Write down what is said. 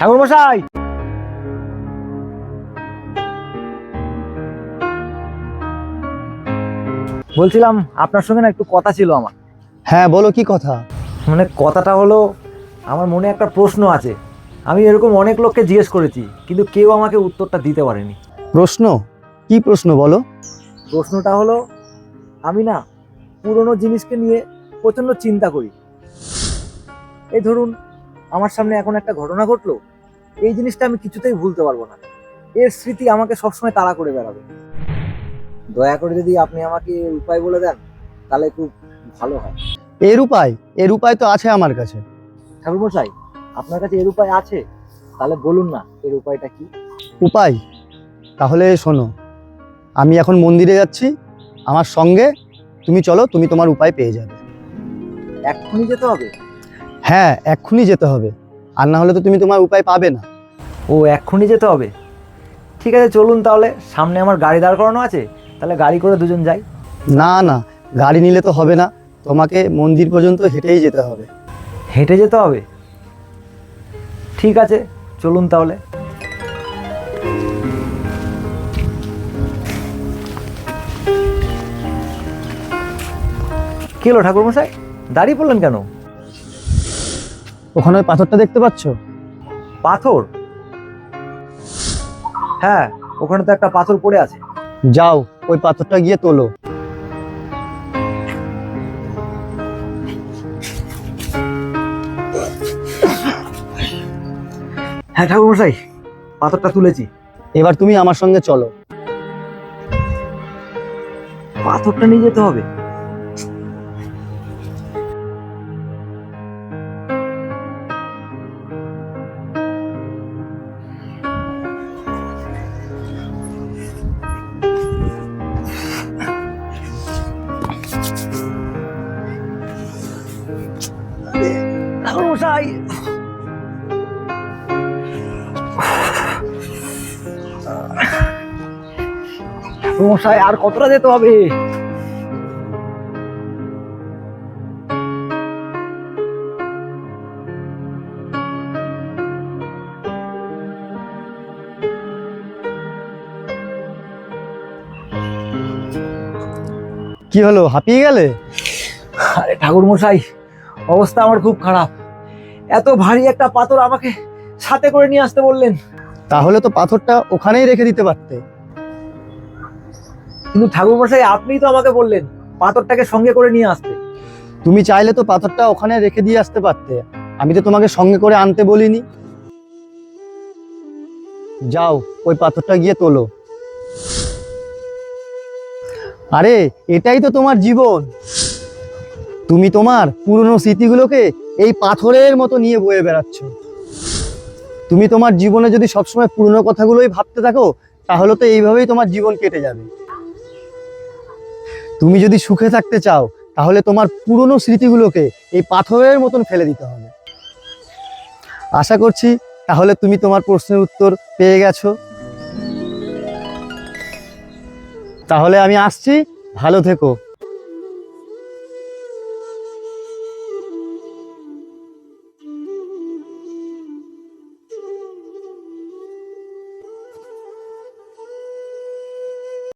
ঠাকুর মশাই, বলছিলাম আপনার সঙ্গে না একটু কথা ছিল আমার। হ্যাঁ বলো, কি কথা? মানে কথাটা হলো, আমার মনে একটা প্রশ্ন আছে। আমি এরকম অনেক লোককে জিজ্ঞেস করেছি, কিন্তু কেউ আমাকে উত্তরটা দিতে পারেনি। প্রশ্ন? কি প্রশ্ন বলো? প্রশ্নটা হলো, আমি না পুরনো জিনিসকে নিয়ে প্রচণ্ড চিন্তা করি। এই ধরুন, আমার সামনে এখন একটা ঘটনা ঘটলো, এই জিনিসটা আমি কিছুতেই ভুলতে পারবো না। এর স্মৃতি আমাকে সবসময় তাড়া করে বেড়াবে। দয়া করে যদি আপনি আমাকে এর উপায় বলে দেন, তাহলে খুব ভালো হয়। এর উপায় তো আছে আমার কাছে। ঠাকুরমশাই, আপনার কাছে এর উপায় আছে? তাহলে বলুন না, এর উপায়টা কি? উপায়? তাহলে শোনো, আমি এখন মন্দিরে যাচ্ছি, আমার সঙ্গে তুমি চলো, তুমি তোমার উপায় পেয়ে যাবে। এক্ষুনি যেতে হবে? হ্যাঁ, এক্ষুনি যেতে হবে, আর না হলে তো তুমি তোমার উপায় পাবে না। ও, এক্ষুনি যেতে হবে? ঠিক আছে, চলুন তাহলে। সামনে আমার গাড়ি দাঁড় করানো আছে, তাহলে গাড়ি করে দুজন যাই। না না, গাড়ি নিলে তো হবে না, তোমাকে মন্দির পর্যন্ত হেঁটেই যেতে হবে। হেঁটে যেতে হবে? ঠিক আছে, চলুন তাহলে। কি হলো ঠাকুরমশাই, দাঁড়িয়ে পড়লেন কেন? ওখানে ওই পাথরটা দেখতে পাচ্ছ? পাথর? হ্যাঁ, ওখানে তো একটা পাথর পড়ে আছে। যাও, ওই পাথরটা গিয়ে তোলো। হ্যাঁ ঠাকুরমশাই, পাথরটা তুলেছি। এবার তুমি আমার সঙ্গে চলো। পাথরটা নিয়ে যেতে হবে? ঠাকুরমশাই, ঠাকুরমশাই, আর কতটা যেতে হবে? কি হলো, হাঁপিয়ে গেলে? আরে ঠাকুরমশাই, অবস্থা আমার খুব খারাপ। এত ভারী একটা পাথর আমাকে সাথে করে নিয়ে আসতে বললেন। তাহলে তো পাথরটা ওখানেই রেখে দিতে পারতে। কিন্তু ঠাকুরমশাই, আপনিই তো আমাকে বললেন পাথরটাকে সঙ্গে করে নিয়ে আসতে। তুমি চাইলে তো পাথরটা ওখানে রেখে দিয়ে আসতে পারতে, আমি তো তোমাকে সঙ্গে করে আনতে বলিনি। যাও, ওই পাথরটা গিয়ে তোলো। আরে, এটাই তো তোমার জীবন। তুমি তোমার পুরনো স্মৃতিগুলোকে এই পাথরের মতো নিয়ে বয়ে বেড়াচ্ছ। তুমি তোমার জীবনে যদি সবসময় পুরনো কথাগুলোই ভাবতে থাকো, তাহলে তো এইভাবেই তোমার জীবন কেটে যাবে। তুমি যদি সুখে থাকতে চাও, তাহলে তোমার পুরনো স্মৃতিগুলোকে এই পাথরের মতন ফেলে দিতে হবে। আশা করছি তাহলে তুমি তোমার প্রশ্নের উত্তর পেয়ে গেছো। তাহলে আমি আসছি, ভালো থেকো।